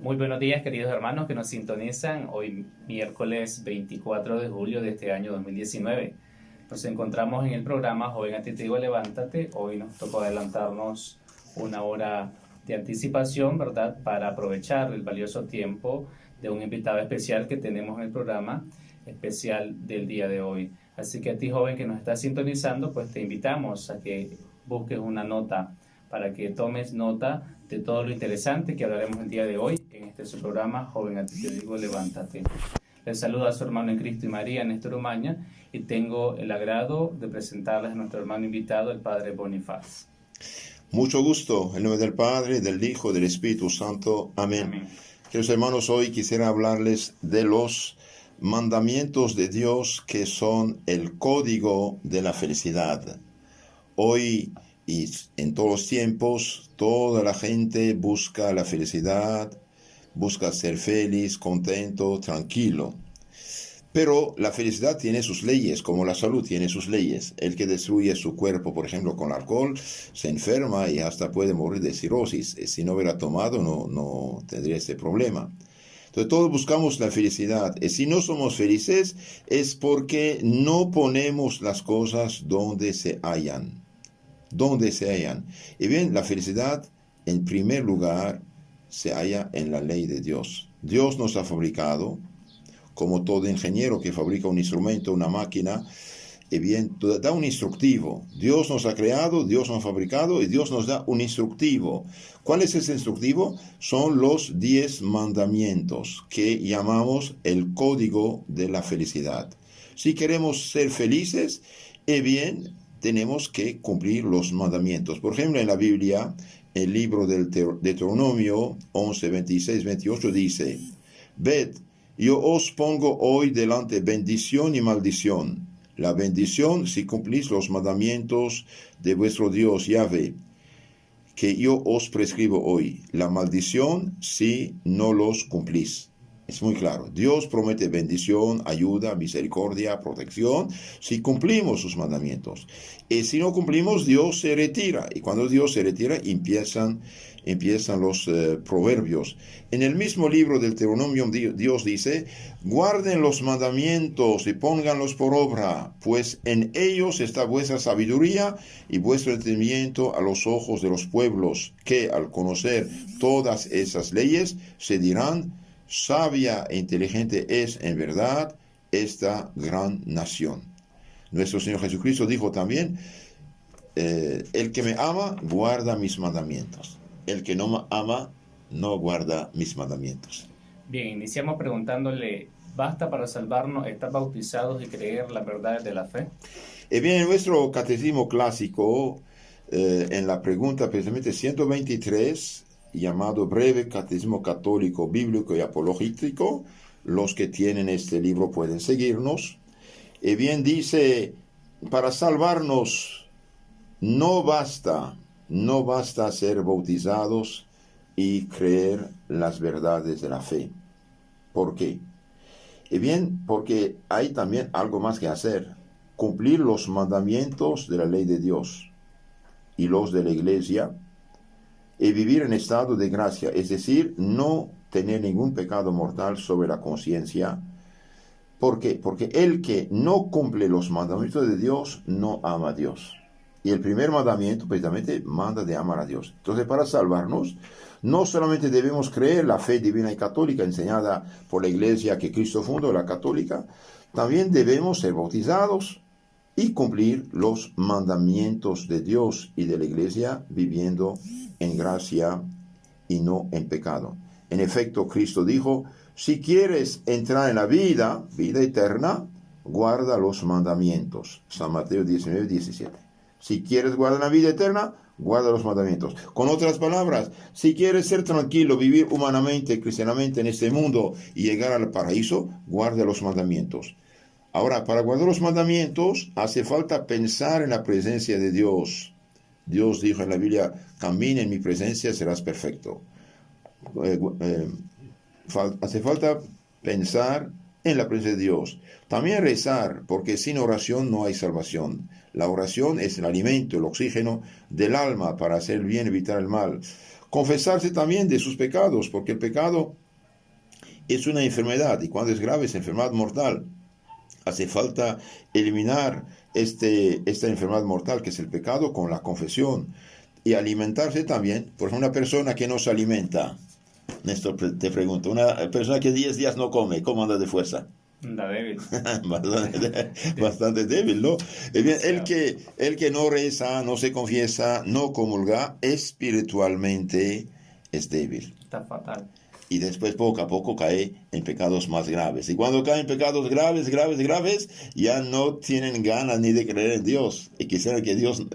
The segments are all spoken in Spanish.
Muy buenos días, queridos hermanos que nos sintonizan hoy miércoles 24 de julio de este año 2019. Nos encontramos en el programa Joven, a ti te digo levántate. Hoy nos tocó adelantarnos una hora de anticipación, ¿verdad? Para aprovechar el valioso tiempo de un invitado especial que tenemos en el programa especial del día de hoy. Así que a ti, joven, que nos estás sintonizando, pues te invitamos a que busques una nota para que tomes nota de todo lo interesante que hablaremos el día de hoy en este su programa Joven, a ti te digo levántate. Les saluda a su hermano en Cristo y María, Néstor Umaña, y tengo el agrado de presentarles a nuestro hermano invitado, el Padre Bonifaz. Mucho gusto, en nombre del Padre, del Hijo, del Espíritu Santo. Amén. Amén. Queridos hermanos, hoy quisiera hablarles de los mandamientos de Dios que son el código de la felicidad. Hoy y en todos los tiempos, toda la gente busca la felicidad, busca ser feliz, contento, tranquilo. Pero la felicidad tiene sus leyes, como la salud tiene sus leyes. El que destruye su cuerpo, por ejemplo, con alcohol, se enferma y hasta puede morir de cirrosis. Si no hubiera tomado, no tendría este problema. Entonces todos buscamos la felicidad. Y si no somos felices, es porque no ponemos las cosas donde se hallan. Donde se hallan. Y bien, la felicidad, en primer lugar, se halla en la ley de Dios. Dios nos ha fabricado, como todo ingeniero que fabrica un instrumento, una máquina, y bien, da un instructivo. Dios nos ha creado, Dios nos ha fabricado y Dios nos da un instructivo. ¿Cuál es ese instructivo? Son los 10 mandamientos que llamamos el código de la felicidad. Si queremos ser felices, bien, tenemos que cumplir los mandamientos. Por ejemplo, en la Biblia, el libro del Deuteronomio 11, 26, 28 dice: Ved, yo os pongo hoy delante bendición y maldición. La bendición si cumplís los mandamientos de vuestro Dios Yahvé, que yo os prescribo hoy. La maldición si no los cumplís. Es muy claro. Dios promete bendición, ayuda, misericordia, protección, si cumplimos sus mandamientos. Y si no cumplimos, Dios se retira. Y cuando Dios se retira, empiezan los proverbios. En el mismo libro del Deuteronomio, Dios dice: guarden los mandamientos y pónganlos por obra, pues en ellos está vuestra sabiduría y vuestro entendimiento a los ojos de los pueblos, que al conocer todas esas leyes se dirán: sabia e inteligente es en verdad esta gran nación. Nuestro Señor Jesucristo dijo también: el que me ama guarda mis mandamientos. El que no me ama no guarda mis mandamientos. Bien, iniciamos preguntándole: ¿basta para salvarnos estar bautizados y creer las verdades de la fe? Bien, en nuestro catecismo clásico, en la pregunta precisamente 123, llamado Breve Catecismo Católico, Bíblico y Apologético, los que tienen este libro pueden seguirnos. Bien, dice: para salvarnos no basta ser bautizados y creer las verdades de la fe. ¿Por qué? Bien, porque hay también algo más que hacer: cumplir los mandamientos de la ley de Dios y los de la Iglesia, y vivir en estado de gracia, es decir, no tener ningún pecado mortal sobre la conciencia. ¿Por qué? Porque el que no cumple los mandamientos de Dios no ama a Dios. Y el primer mandamiento precisamente manda de amar a Dios. Entonces, para salvarnos, no solamente debemos creer la fe divina y católica enseñada por la Iglesia que Cristo fundó, la católica, también debemos ser bautizados y cumplir los mandamientos de Dios y de la Iglesia, viviendo en gracia y no en pecado. En efecto, Cristo dijo: si quieres entrar en la vida eterna, guarda los mandamientos. San Mateo 19, 17. Si quieres guardar la vida eterna, guarda los mandamientos. Con otras palabras, si quieres ser tranquilo, vivir humanamente, cristianamente en este mundo y llegar al paraíso, guarda los mandamientos. Ahora, para guardar los mandamientos, hace falta pensar en la presencia de Dios. Dios dijo en la Biblia: camina en mi presencia, serás perfecto. Hace falta pensar en la presencia de Dios. También rezar, porque sin oración no hay salvación. La oración es el alimento, el oxígeno del alma para hacer el bien, evitar el mal. Confesarse también de sus pecados, porque el pecado es una enfermedad y cuando es grave es enfermedad mortal. Hace falta eliminar esta enfermedad mortal que es el pecado con la confesión. Y alimentarse también, por ejemplo, una persona que no se alimenta. Néstor, te pregunto, una persona que 10 días no come, ¿cómo anda de fuerza? Anda débil. Bastante débil, ¿no? Bien, el que no reza, no se confiesa, no comulga, espiritualmente es débil. Está fatal. Y después poco a poco cae en pecados más graves. Y cuando cae en pecados graves, ya no tienen ganas ni de creer en Dios. Y quisiera que Dios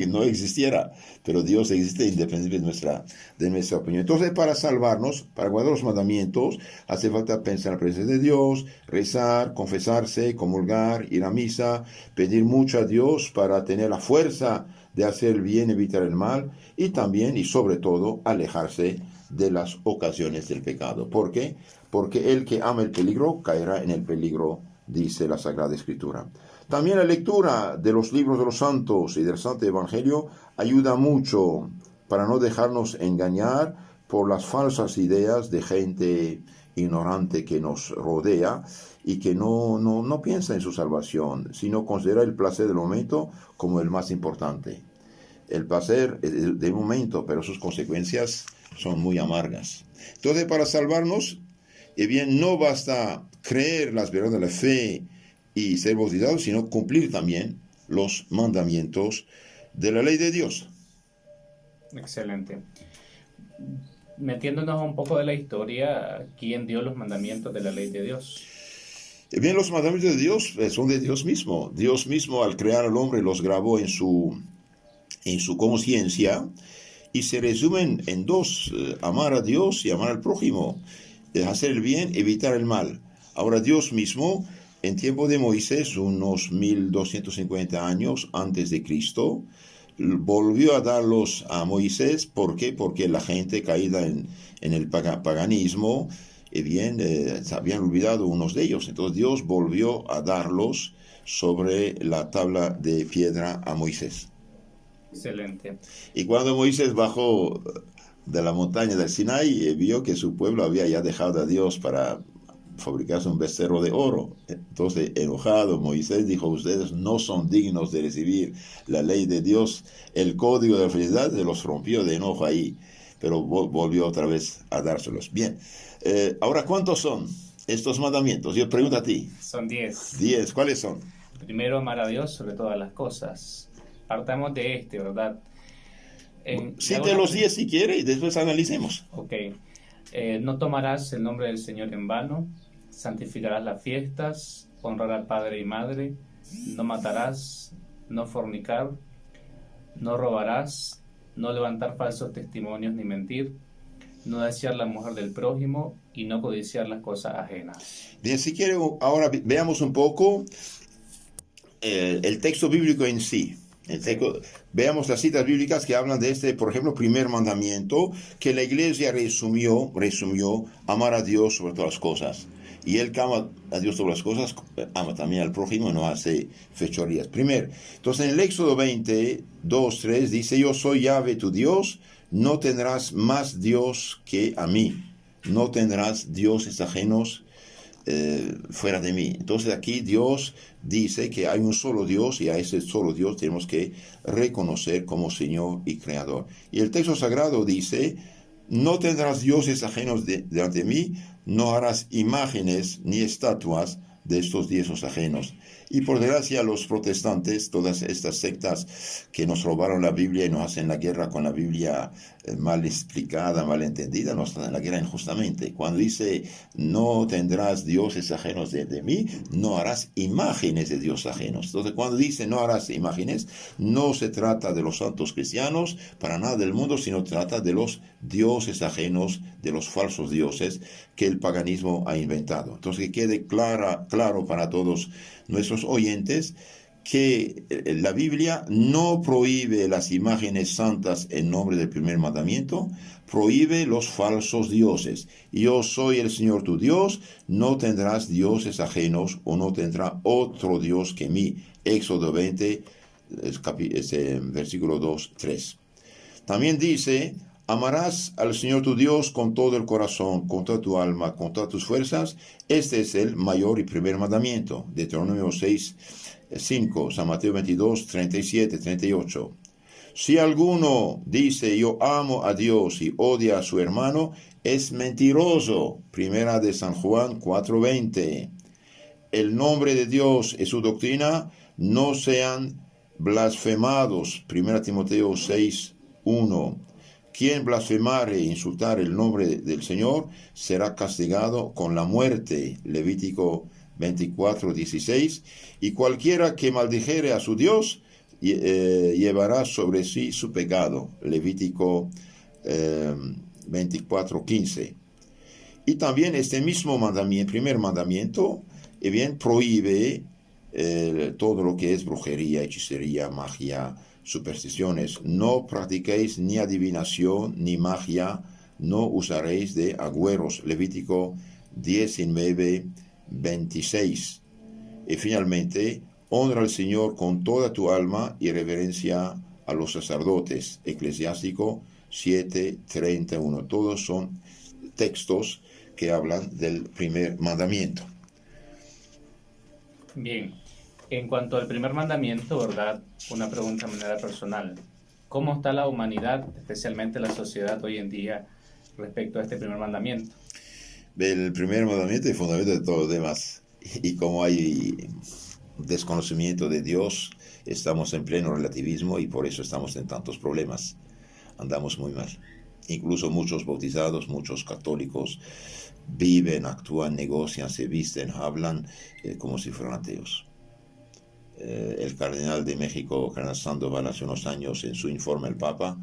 no existiera. Pero Dios existe independientemente de nuestra opinión. Entonces, para salvarnos, para guardar los mandamientos, hace falta pensar en la presencia de Dios, rezar, confesarse, comulgar, ir a misa, pedir mucho a Dios para tener la fuerza de hacer el bien, evitar el mal. Y también, y sobre todo, alejarse de las ocasiones del pecado. ¿Por qué? Porque el que ama el peligro caerá en el peligro, dice la Sagrada Escritura. También la lectura de los libros de los santos y del Santo Evangelio ayuda mucho para no dejarnos engañar por las falsas ideas de gente ignorante que nos rodea y que no piensa en su salvación, sino considera el placer del momento como el más importante. El placer del momento, pero sus consecuencias son muy amargas. Entonces, para salvarnos, bien, no basta creer las verdades de la fe y ser bautizados, sino cumplir también los mandamientos de la ley de Dios. Excelente. Metiéndonos un poco de la historia, ¿quién dio los mandamientos de la ley de Dios? Bien, los mandamientos de Dios son de Dios mismo. Dios mismo, al crear al hombre, los grabó en su conciencia, y se resumen en dos: amar a Dios y amar al prójimo, hacer el bien, evitar el mal. Ahora Dios mismo, en tiempo de Moisés, unos 1250 años antes de Cristo, volvió a darlos a Moisés. ¿Por qué? Porque la gente caída en el paganismo, se habían olvidado unos de ellos. Entonces Dios volvió a darlos sobre la tabla de piedra a Moisés. Excelente. Y cuando Moisés bajó de la montaña del Sinaí, vio que su pueblo había ya dejado a Dios para fabricarse un becerro de oro. Entonces, enojado, Moisés dijo: ustedes no son dignos de recibir la ley de Dios. El código de la felicidad se los rompió de enojo ahí, pero volvió otra vez a dárselos. Bien, ahora, ¿cuántos son estos mandamientos? Yo pregunto a ti. Son 10. 10, ¿cuáles son? Primero, amar a Dios sobre todas las cosas. Partamos de ¿verdad? Cite los 10 si quiere y después analicemos. Ok. No tomarás el nombre del Señor en vano, santificarás las fiestas, honrar al padre y madre, no matarás, no fornicar, no robarás, no levantar falsos testimonios ni mentir, no desear la mujer del prójimo y no codiciar las cosas ajenas. Bien, si quiere, ahora veamos un poco el texto bíblico en sí. Veamos las citas bíblicas que hablan de por ejemplo, primer mandamiento, que la iglesia resumió: amar a Dios sobre todas las cosas. Y el que ama a Dios sobre las cosas, ama también al prójimo, no hace fechorías. Primero, entonces en el Éxodo 20, 2, 3, dice: yo soy Yahvé tu Dios, no tendrás más Dios que a mí, no tendrás dioses ajenos fuera de mí. Entonces aquí Dios dice que hay un solo Dios, y a ese solo Dios tenemos que reconocer como Señor y Creador. Y el texto sagrado dice: no tendrás dioses ajenos delante de mí, no harás imágenes ni estatuas de estos dioses ajenos. Y por desgracia, los protestantes, todas estas sectas que nos robaron la Biblia y nos hacen la guerra con la Biblia mal explicada, mal entendida, nos hacen la guerra injustamente. Cuando dice: no tendrás dioses ajenos de mí, no harás imágenes de dioses ajenos. Entonces, cuando dice no harás imágenes, no se trata de los santos cristianos, para nada del mundo, sino trata de los dioses ajenos, de los falsos dioses que el paganismo ha inventado. Entonces, que quede claro para todos nuestros oyentes que la Biblia no prohíbe las imágenes santas en nombre del primer mandamiento, prohíbe los falsos dioses. Yo soy el Señor tu Dios, no tendrás dioses ajenos o no tendrá otro Dios que mí. Éxodo 20, versículo 2, 3. También dice, amarás al Señor tu Dios con todo el corazón, con toda tu alma, con todas tus fuerzas. Este es el mayor y primer mandamiento. Deuteronomio 6, 5, San Mateo 22, 37, 38. Si alguno dice yo amo a Dios y odia a su hermano, es mentiroso. Primera de San Juan 4:20. El nombre de Dios y su doctrina no sean blasfemados. Primera Timoteo 6:1. Quien blasfemare e insultare el nombre del Señor será castigado con la muerte. Levítico 24:16. Y cualquiera que maldijere a su Dios llevará sobre sí su pecado. Levítico 24:15. Y también este mismo mandamiento, primer mandamiento, bien prohíbe todo lo que es brujería, hechicería, magia, supersticiones. No practiquéis ni adivinación ni magia, no usaréis de agüeros. Levítico 19:26. Y finalmente, honra al Señor con toda tu alma y reverencia a los sacerdotes. Eclesiástico 7:31. Todos son textos que hablan del primer mandamiento. Bien, en cuanto al primer mandamiento, ¿verdad? Una pregunta de manera personal. ¿Cómo está la humanidad, especialmente la sociedad hoy en día, respecto a este primer mandamiento? El primer mandamiento es el fundamento de todo lo demás. Y como hay desconocimiento de Dios, estamos en pleno relativismo y por eso estamos en tantos problemas. Andamos muy mal. Incluso muchos bautizados, muchos católicos viven, actúan, negocian, se visten, hablan como si fueran ateos. El cardenal de México, Cardenal Sandoval, hace unos años en su informe al Papa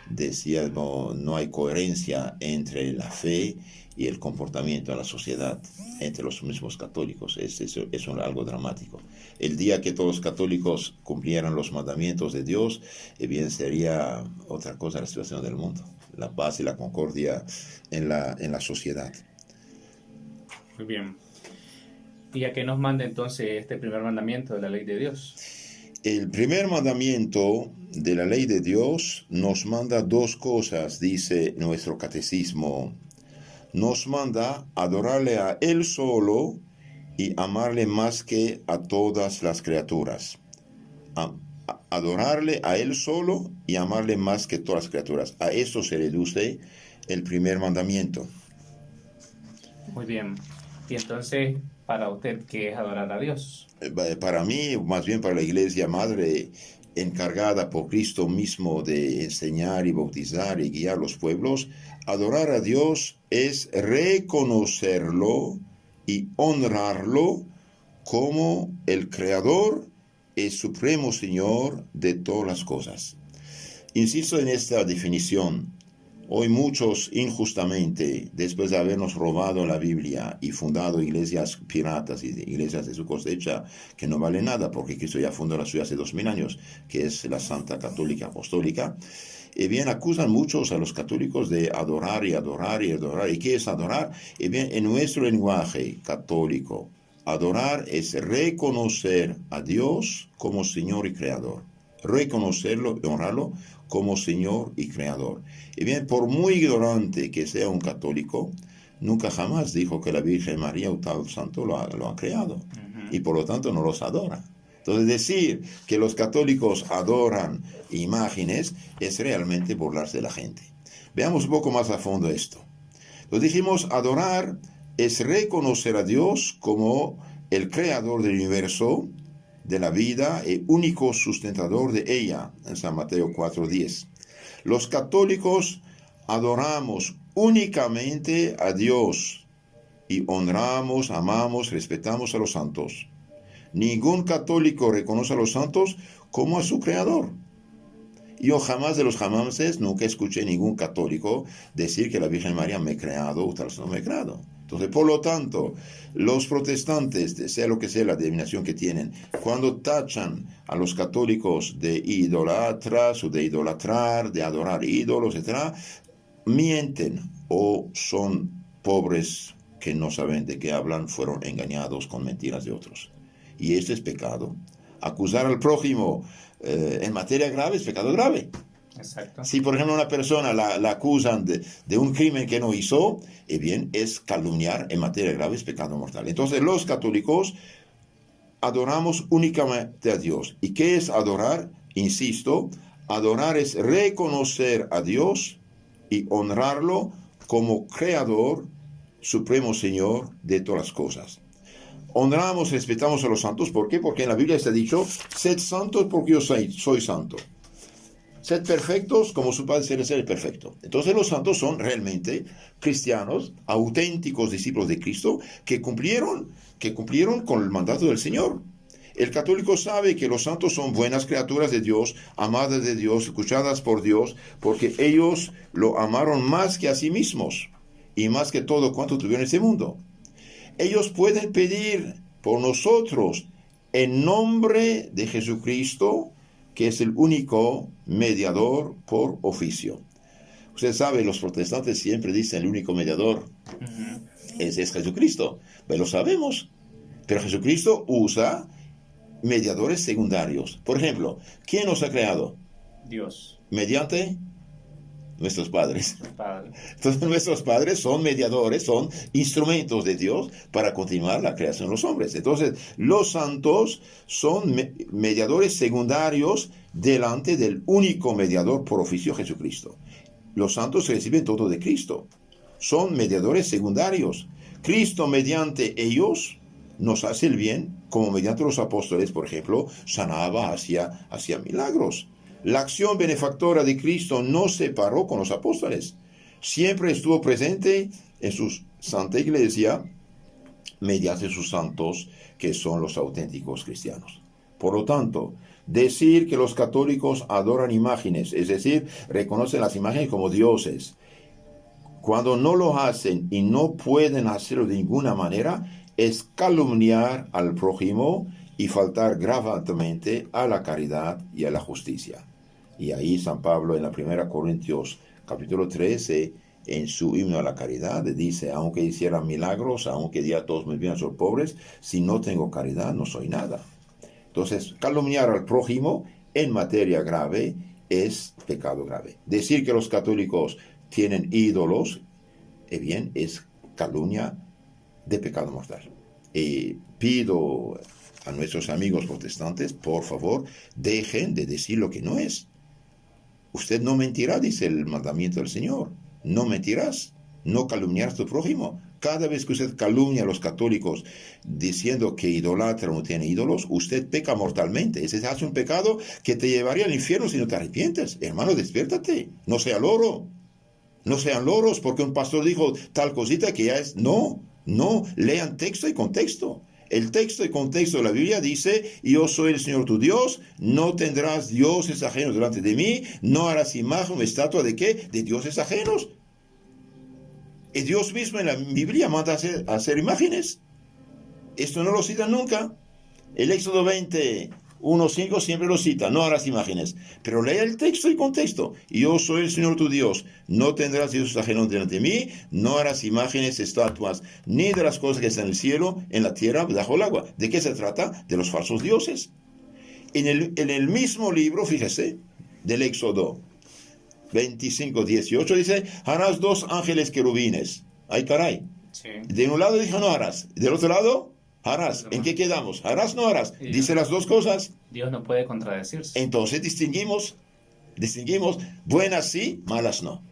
decía no hay coherencia entre la fe y el comportamiento en la sociedad, entre los mismos católicos. Es algo dramático. El día que todos los católicos cumplieran los mandamientos de Dios, bien sería otra cosa la situación del mundo, la paz y la concordia en la sociedad. Muy bien. ¿Y a qué nos manda entonces este primer mandamiento de la ley de Dios? El primer mandamiento de la ley de Dios nos manda dos cosas, dice nuestro catecismo. Nos manda adorarle a Él solo y amarle más que a todas las criaturas. Adorarle a Él solo y amarle más que todas las criaturas. A eso se reduce el primer mandamiento. Muy bien. Y entonces, para usted, ¿qué es adorar a Dios? Para mí, más bien para la Iglesia Madre, encargada por Cristo mismo de enseñar y bautizar y guiar los pueblos, adorar a Dios es reconocerlo y honrarlo como el Creador y Supremo Señor de todas las cosas. Insisto en esta definición. Hoy muchos injustamente, después de habernos robado la Biblia y fundado iglesias piratas y iglesias de su cosecha que no valen nada, porque Cristo ya fundó la suya hace 2000 años, que es la Santa Católica Apostólica, y bien acusan muchos a los católicos de adorar y adorar y adorar. ¿Y qué es adorar? Y bien, en nuestro lenguaje católico, adorar es reconocer a Dios como Señor y Creador. Reconocerlo y honrarlo como Señor y Creador. Y bien, por muy ignorante que sea un católico, nunca jamás dijo que la Virgen María o tal santo lo ha creado. Y por lo tanto no los adora. Entonces decir que los católicos adoran imágenes es realmente burlarse de la gente. Veamos un poco más a fondo esto. Entonces dijimos, adorar es reconocer a Dios como el creador del universo, de la vida y único sustentador de ella, en San Mateo 4:10. Los católicos adoramos únicamente a Dios y honramos, amamos, respetamos a los santos. Ningún católico reconoce a los santos como a su creador. Yo jamás de los jamases nunca escuché ningún católico decir que la Virgen María me ha creado o tal no me ha creado. Entonces, por lo tanto, los protestantes, sea lo que sea la denominación que tienen, cuando tachan a los católicos de idolatras o de idolatrar, de adorar ídolos, etc., mienten o son pobres que no saben de qué hablan, fueron engañados con mentiras de otros. Y este es pecado. Acusar al prójimo en materia grave es pecado grave. Exacto. Si, por ejemplo, una persona la acusan de un crimen que no hizo, bien, es calumniar en materia grave, es pecado mortal. Entonces, los católicos adoramos únicamente a Dios. ¿Y qué es adorar? Insisto, adorar es reconocer a Dios y honrarlo como creador, supremo Señor de todas las cosas. Honramos, respetamos a los santos. ¿Por qué? Porque en la Biblia está dicho, sed santos porque yo soy santo. Sed perfectos como su Padre Celestial es perfecto. Entonces los santos son realmente cristianos, auténticos discípulos de Cristo, que cumplieron con el mandato del Señor. El católico sabe que los santos son buenas criaturas de Dios, amadas de Dios, escuchadas por Dios, porque ellos lo amaron más que a sí mismos y más que todo cuanto tuvieron en este mundo. Ellos pueden pedir por nosotros en nombre de Jesucristo, que es el único mediador por oficio. Usted sabe, los protestantes siempre dicen el único mediador es Jesucristo. Pero lo sabemos. Pero Jesucristo usa mediadores secundarios. Por ejemplo, ¿quién nos ha creado? Dios. Mediante nuestros padres. Padre. Entonces nuestros padres son mediadores, son instrumentos de Dios para continuar la creación de los hombres. Entonces los santos son mediadores secundarios delante del único mediador por oficio, Jesucristo. Los santos reciben todo de Cristo. Son mediadores secundarios. Cristo mediante ellos nos hace el bien, como mediante los apóstoles, por ejemplo, sanaba, hacía milagros. La acción benefactora de Cristo no se paró con los apóstoles. Siempre estuvo presente en su santa iglesia mediante sus santos, que son los auténticos cristianos. Por lo tanto, decir que los católicos adoran imágenes, es decir, reconocen las imágenes como dioses, cuando no lo hacen y no pueden hacerlo de ninguna manera, es calumniar al prójimo y faltar gravemente a la caridad y a la justicia. Y ahí San Pablo en la 1 Corintios capítulo 13, en su himno a la caridad, dice, aunque hiciera milagros, aunque diera todos mis bienes a los pobres, si no tengo caridad no soy nada. Entonces, calumniar al prójimo en materia grave es pecado grave. Decir que los católicos tienen ídolos, bien, es calumnia de pecado mortal. Pido a nuestros amigos protestantes, por favor, dejen de decir lo que no es. Usted no mentirá, dice el mandamiento del Señor. No mentirás, no calumniarás a tu prójimo. Cada vez que usted calumnia a los católicos diciendo que idolatran o tienen ídolos, usted peca mortalmente. Ese hace un pecado que te llevaría al infierno si no te arrepientes. Hermano, despiértate. No sea loro. No sean loros porque un pastor dijo tal cosita que ya es... No, lean texto y contexto. El texto y contexto de la Biblia dice, yo soy el Señor tu Dios, no tendrás dioses ajenos delante de mí, no harás imagen o estatua de ¿qué? De dioses ajenos. Y Dios mismo en la Biblia manda a hacer imágenes. Esto no lo cita nunca. El Éxodo 21:5 siempre lo cita, no harás imágenes. Pero lea el texto y contexto. Yo soy el Señor tu Dios, no tendrás dioses ajenos delante de mí, no harás imágenes, estatuas, ni de las cosas que están en el cielo, en la tierra, bajo el agua. ¿De qué se trata? De los falsos dioses. En el mismo libro, fíjese, del Éxodo 25:18 dice, harás 2 ángeles querubines. Ay, caray. Sí. De un lado dijo no harás, del otro lado harás. ¿En qué quedamos? ¿Harás no harás? Dice las dos cosas. Dios no puede contradecirse. Entonces distinguimos buenas sí, malas no.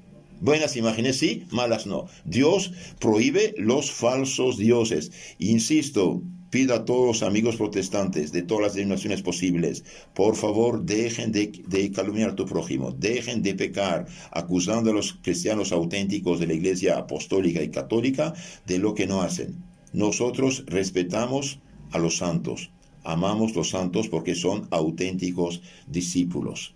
Buenas imágenes sí, malas no. Dios prohíbe los falsos dioses. Insisto, pido a todos los amigos protestantes de todas las denominaciones posibles, por favor, dejen de calumniar a tu prójimo, dejen de pecar, acusando a los cristianos auténticos de la Iglesia apostólica y católica de lo que no hacen. Nosotros respetamos a los santos, amamos los santos porque son auténticos discípulos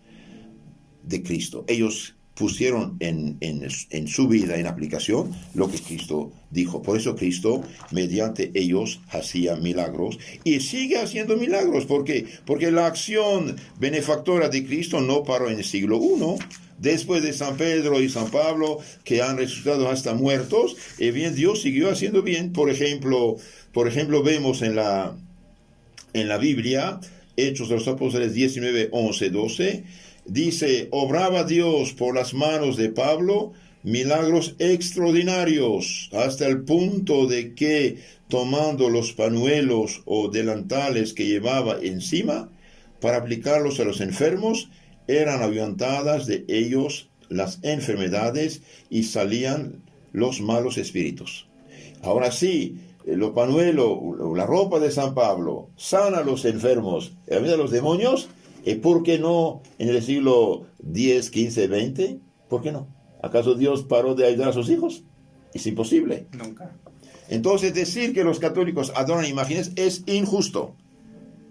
de Cristo. Ellos pusieron en su vida, en aplicación, lo que Cristo dijo. Por eso Cristo, mediante ellos, hacía milagros y sigue haciendo milagros. ¿Por qué? Porque la acción benefactora de Cristo no paró en el siglo I. Después de San Pedro y San Pablo, que han resucitado hasta muertos, bien, Dios siguió haciendo bien. Por ejemplo, vemos en la Biblia, Hechos de los Apóstoles 19, 11, 12, dice, obraba Dios por las manos de Pablo milagros extraordinarios, hasta el punto de que, tomando los pañuelos o delantales que llevaba encima, para aplicarlos a los enfermos, eran ahuyentadas de ellos las enfermedades y salían los malos espíritus. Ahora sí, los pañuelos, la ropa de San Pablo, sana a los enfermos, a los demonios. ¿Y por qué no en el siglo X, XV, XX? ¿Por qué no? ¿Acaso Dios paró de ayudar a sus hijos? Es imposible. Nunca. Entonces decir que los católicos adoran imágenes es injusto.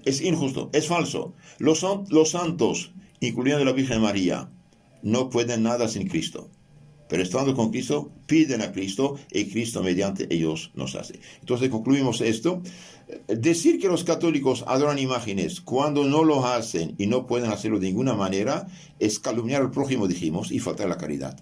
Es injusto, es falso. Los santos, incluyendo la Virgen María, no pueden nada sin Cristo. Pero estando con Cristo, piden a Cristo y Cristo mediante ellos nos hace. Entonces concluimos esto. Decir que los católicos adoran imágenes cuando no lo hacen y no pueden hacerlo de ninguna manera es calumniar al prójimo, dijimos, y faltar a la caridad.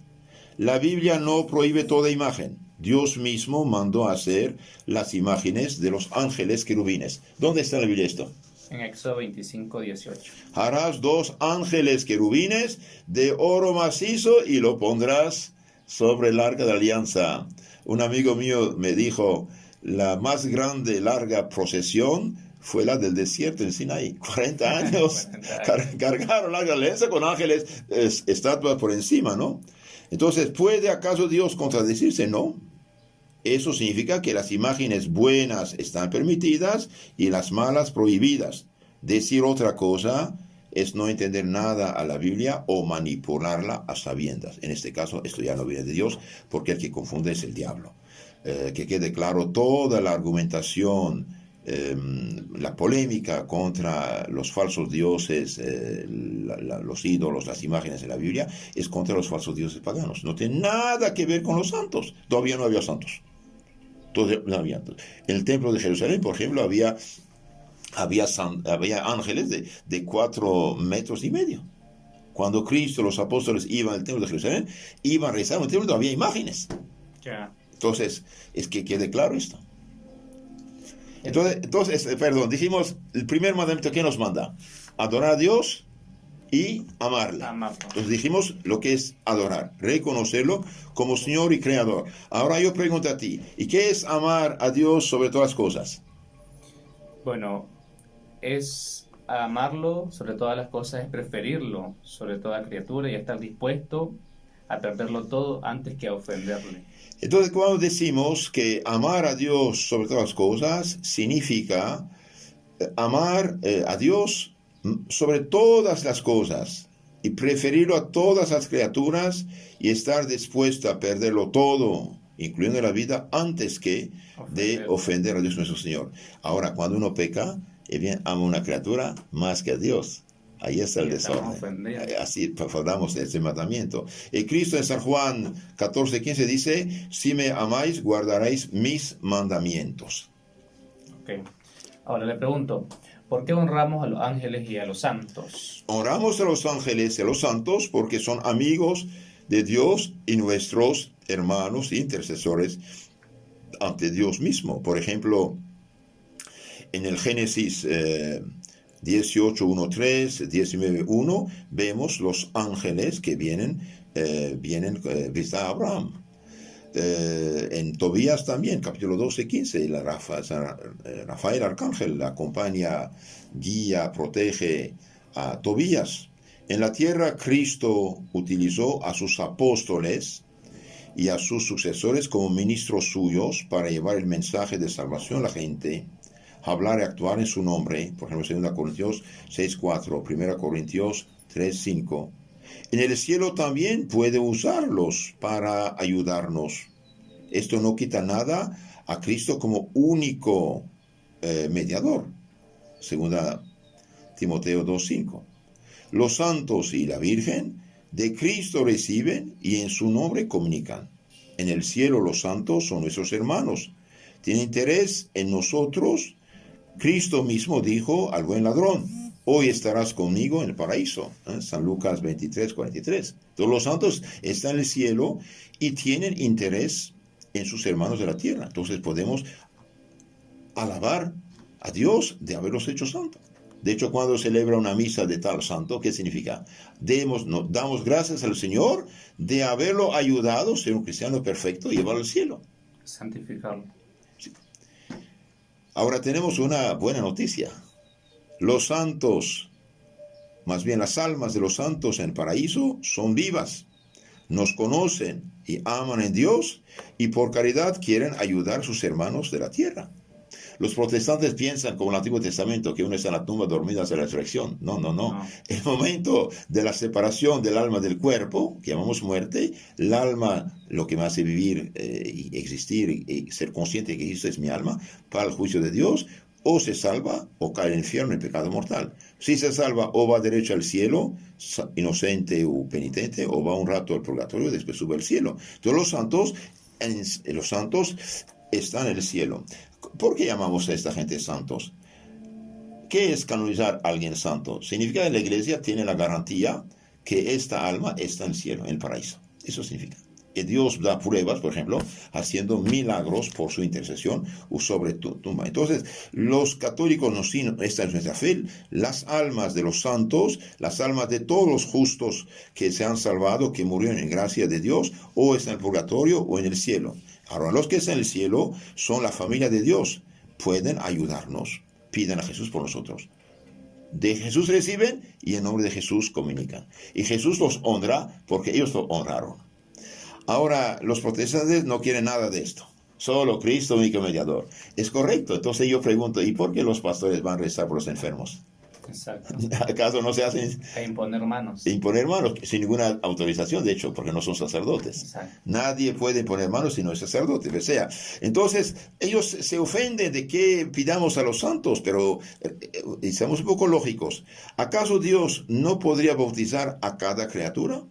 La Biblia no prohíbe toda imagen. Dios mismo mandó hacer las imágenes de los ángeles querubines. ¿Dónde está en la Biblia esto? En Éxodo 25, 18. Harás 2 ángeles querubines de oro macizo y lo pondrás sobre el arca de alianza. Un amigo mío me dijo, la más grande, larga procesión fue la del desierto en Sinaí. 40 años. Cargaron la alianza con ángeles, estatuas por encima, ¿no? Entonces, ¿puede acaso Dios contradecirse? No. Eso significa que las imágenes buenas están permitidas y las malas prohibidas. Decir otra cosa es no entender nada a la Biblia o manipularla a sabiendas. En este caso, esto ya no viene de Dios, porque el que confunde es el diablo. Que quede claro, toda la argumentación, la polémica contra los falsos dioses, los ídolos, las imágenes de la Biblia, es contra los falsos dioses paganos. No tiene nada que ver con los santos. Todavía no había santos. En el templo de Jerusalén, por ejemplo, había ángeles de 4 metros y medio. Cuando Cristo, los apóstoles iban al templo de Jerusalén, iban a rezar en el templo, no había imágenes. Yeah. Entonces, es que quede claro esto. Entonces, dijimos, el primer mandamiento que nos manda, adorar a Dios y amarle. Entonces dijimos lo que es adorar, reconocerlo como Señor y Creador. Ahora yo pregunto a ti, ¿y qué es amar a Dios sobre todas las cosas? Bueno, es amarlo sobre todas las cosas, es preferirlo sobre toda criatura y estar dispuesto a perderlo todo antes que a ofenderle. Entonces, cuando decimos que amar a Dios sobre todas las cosas, significa amar a Dios sobre todas las cosas y preferirlo a todas las criaturas y estar dispuesto a perderlo todo, incluyendo la vida, antes que de ofender a Dios nuestro Señor. Ahora, cuando uno peca, bien, ama a una criatura más que a Dios. Ahí está el desorden. Así faltamos ese mandamiento. Y Cristo en San Juan 14:15 dice, si me amáis, guardaréis mis mandamientos. Okay. Ahora le pregunto, ¿por qué honramos a los ángeles y a los santos? Honramos a los ángeles y a los santos porque son amigos de Dios y nuestros hermanos e intercesores ante Dios mismo. Por ejemplo, en el Génesis 18:1-3, 19:1, vemos los ángeles que vienen visitar a Abraham. En Tobías también, capítulo 12:15, Rafael Arcángel acompaña, guía, protege a Tobías. En la tierra, Cristo utilizó a sus apóstoles y a sus sucesores como ministros suyos para llevar el mensaje de salvación a la gente, hablar y actuar en su nombre. Por ejemplo, 2 Corintios 6:4, 1 Corintios 3:5. En el cielo también puede usarlos para ayudarnos. Esto no quita nada a Cristo como único mediador. 2 Timoteo 2:5. Los santos y la Virgen De Cristo reciben y en su nombre comunican. En el cielo los santos son nuestros hermanos. Tienen interés en nosotros. Cristo mismo dijo al buen ladrón: hoy estarás conmigo en el paraíso. San Lucas 23, 43. Todos los santos están en el cielo y tienen interés en sus hermanos de la tierra. Entonces podemos alabar a Dios de haberlos hecho santos. De hecho, cuando celebra una misa de tal santo, ¿qué significa? Damos gracias al Señor de haberlo ayudado a ser un cristiano perfecto y llevarlo al cielo. Santificarlo. Sí. Ahora tenemos una buena noticia. Los santos, más bien las almas de los santos en el paraíso, son vivas. Nos conocen y aman en Dios y por caridad quieren ayudar a sus hermanos de la tierra. Los protestantes piensan, como en el Antiguo Testamento, que uno está en la tumba dormido hasta la resurrección. No. El momento de la separación del alma del cuerpo, que llamamos muerte, el alma, lo que me hace vivir y existir y ser consciente de que Cristo es mi alma, para el juicio de Dios, o se salva o cae al infierno en pecado mortal. Si se salva, o va derecho al cielo, inocente o penitente, o va un rato al purgatorio y después sube al cielo. Entonces los santos están en el cielo. ¿Por qué llamamos a esta gente santos? ¿Qué es canonizar a alguien santo? Significa que la iglesia tiene la garantía que esta alma está en el cielo, en el paraíso. Eso significa. Que Dios da pruebas, por ejemplo, haciendo milagros por su intercesión o sobre tu tumba. Entonces, los católicos esta es nuestra fe, las almas de los santos, las almas de todos los justos que se han salvado, que murieron en gracia de Dios, o están en el purgatorio o en el cielo. Ahora, los que están en el cielo son la familia de Dios. Pueden ayudarnos. Piden a Jesús por nosotros. De Jesús reciben y en nombre de Jesús comunican. Y Jesús los honra porque ellos lo honraron. Ahora, los protestantes no quieren nada de esto. Solo Cristo, único mediador. Es correcto. Entonces yo pregunto, ¿y por qué los pastores van a rezar por los enfermos? Exacto. ¿Acaso no se hacen A imponer manos? Imponer manos, sin ninguna autorización, de hecho, porque no son sacerdotes. Exacto. Nadie puede imponer manos si no es sacerdote. O sea, entonces, ellos se ofenden de que pidamos a los santos, pero seamos un poco lógicos. ¿Acaso Dios no podría bautizar a cada criatura?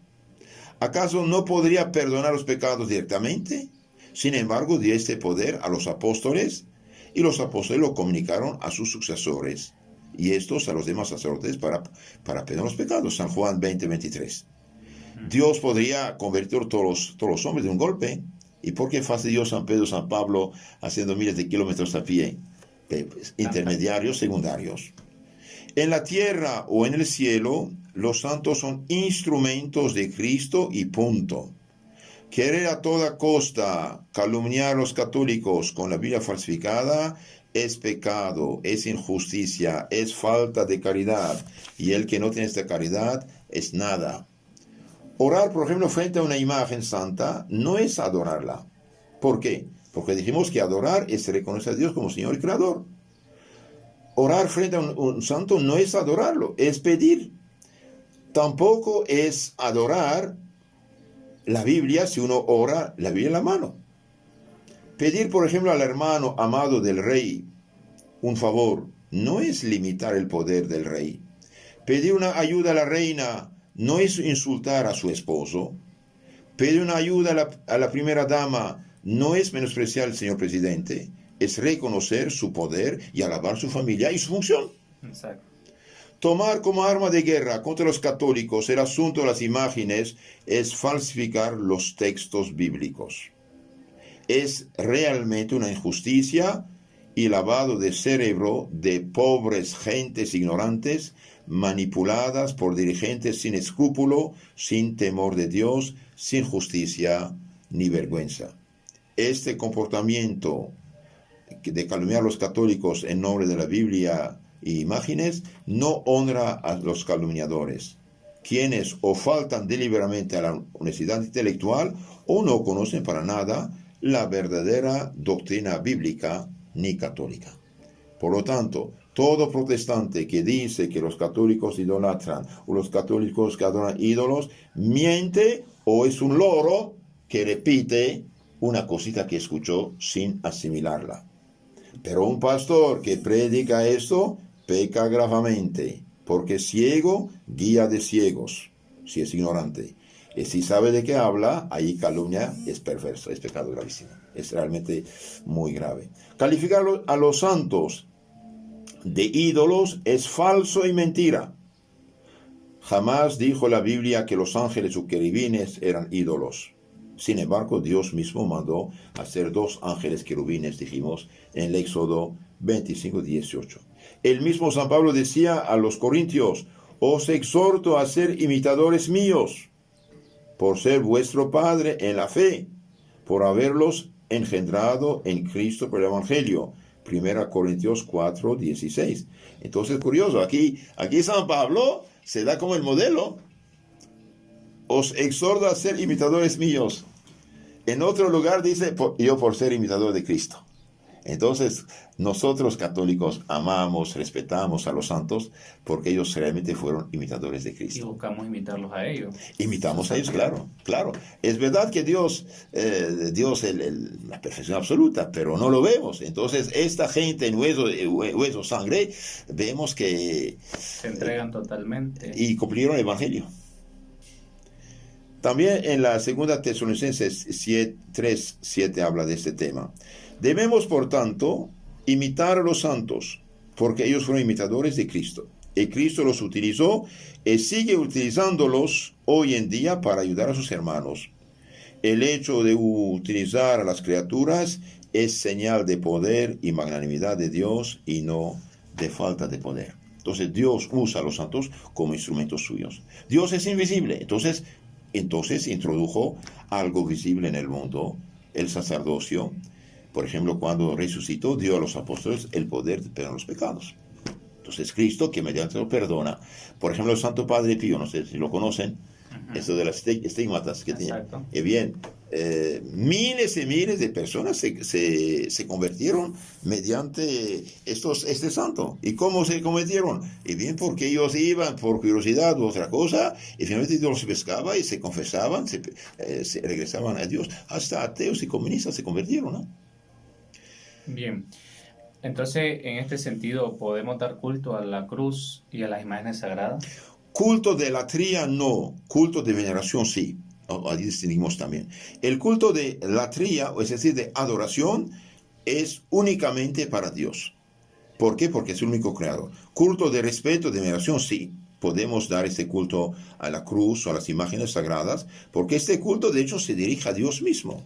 ¿Acaso no podría perdonar los pecados directamente? Sin embargo, dio este poder a los apóstoles, y los apóstoles lo comunicaron a sus sucesores, y estos a los demás sacerdotes para perdonar los pecados. San Juan 20:23. Dios podría convertir todos los hombres de un golpe. ¿Y por qué fastidió San Pedro, San Pablo haciendo miles de kilómetros a pie? Intermediarios, secundarios. En la tierra o en el cielo, los santos son instrumentos de Cristo y punto. Querer a toda costa calumniar a los católicos con la Biblia falsificada es pecado, es injusticia, es falta de caridad. Y el que no tiene esta caridad es nada. Orar, por ejemplo, frente a una imagen santa no es adorarla. ¿Por qué? Porque dijimos que adorar es reconocer a Dios como Señor y Creador. Orar frente a un santo no es adorarlo, es pedir. Tampoco es adorar la Biblia si uno ora la Biblia en la mano. Pedir, por ejemplo, al hermano amado del rey un favor no es limitar el poder del rey. Pedir una ayuda a la reina no es insultar a su esposo. Pedir una ayuda a la primera dama no es menospreciar al señor presidente. Es reconocer su poder y alabar su familia y su función. Exacto. Tomar como arma de guerra contra los católicos el asunto de las imágenes es falsificar los textos bíblicos. Es realmente una injusticia y lavado de cerebro de pobres gentes ignorantes, manipuladas por dirigentes sin escrúpulo, sin temor de Dios, sin justicia ni vergüenza. Este comportamiento de calumniar a los católicos en nombre de la Biblia e imágenes no honra a los calumniadores, quienes o faltan deliberadamente a la honestidad intelectual o no conocen para nada la verdadera doctrina bíblica ni católica. Por lo tanto, todo protestante que dice que los católicos idolatran o los católicos que adoran ídolos, miente o es un loro que repite una cosita que escuchó sin asimilarla. Pero un pastor que predica esto peca gravemente, porque ciego guía de ciegos. si es ignorante. Y si sabe de qué habla, ahí calumnia, es perverso, es pecado gravísimo. Es realmente muy grave. Calificar a los santos de ídolos es falso y mentira. Jamás dijo la Biblia que los ángeles o querubines eran ídolos. Sin embargo, Dios mismo mandó hacer 2 ángeles querubines, dijimos, en el Éxodo 25:18. El mismo San Pablo decía a los corintios: os exhorto a ser imitadores míos, por ser vuestro Padre en la fe, por haberlos engendrado en Cristo por el Evangelio. 1 Corintios 4:16. Entonces, curioso, aquí San Pablo se da como el modelo. Os exhorto a ser imitadores míos. En otro lugar dice, yo por ser imitador de Cristo. Entonces, nosotros católicos amamos, respetamos a los santos porque ellos realmente fueron imitadores de Cristo. Y buscamos imitarlos a ellos. Imitamos a ellos, claro. Es verdad que Dios la perfección absoluta, pero no lo vemos. Entonces, esta gente en hueso, sangre, vemos que se entregan totalmente. Y cumplieron el Evangelio. También en la segunda Tesalonicenses 3:7 habla de este tema. Debemos, por tanto, imitar a los santos, porque ellos fueron imitadores de Cristo. Y Cristo los utilizó y sigue utilizándolos hoy en día para ayudar a sus hermanos. El hecho de utilizar a las criaturas es señal de poder y magnanimidad de Dios y no de falta de poder. Entonces Dios usa a los santos como instrumentos suyos. Dios es invisible, entonces introdujo algo visible en el mundo, el sacerdocio. Por ejemplo, cuando resucitó, dio a los apóstoles el poder de perdonar los pecados. Entonces Cristo, que mediante lo perdona. Por ejemplo, el Santo Padre Pío, no sé si lo conocen, esto de las estigmatas que tenía. Bien, miles y miles de personas se convirtieron mediante este santo. ¿Y cómo se convirtieron? Y bien, porque ellos iban por curiosidad u otra cosa, y finalmente Dios los pescaba y se confesaban, se regresaban a Dios. Hasta ateos y comunistas se convirtieron, ¿no? Bien. Entonces, en este sentido, ¿podemos dar culto a la cruz y a las imágenes sagradas? Culto de latría no, culto de veneración sí. Ahí distinguimos también. El culto de latría, es decir, de adoración, es únicamente para Dios. ¿Por qué? Porque es el único creador. Culto de respeto, de veneración sí. Podemos dar este culto a la cruz o a las imágenes sagradas, porque este culto de hecho se dirige a Dios mismo.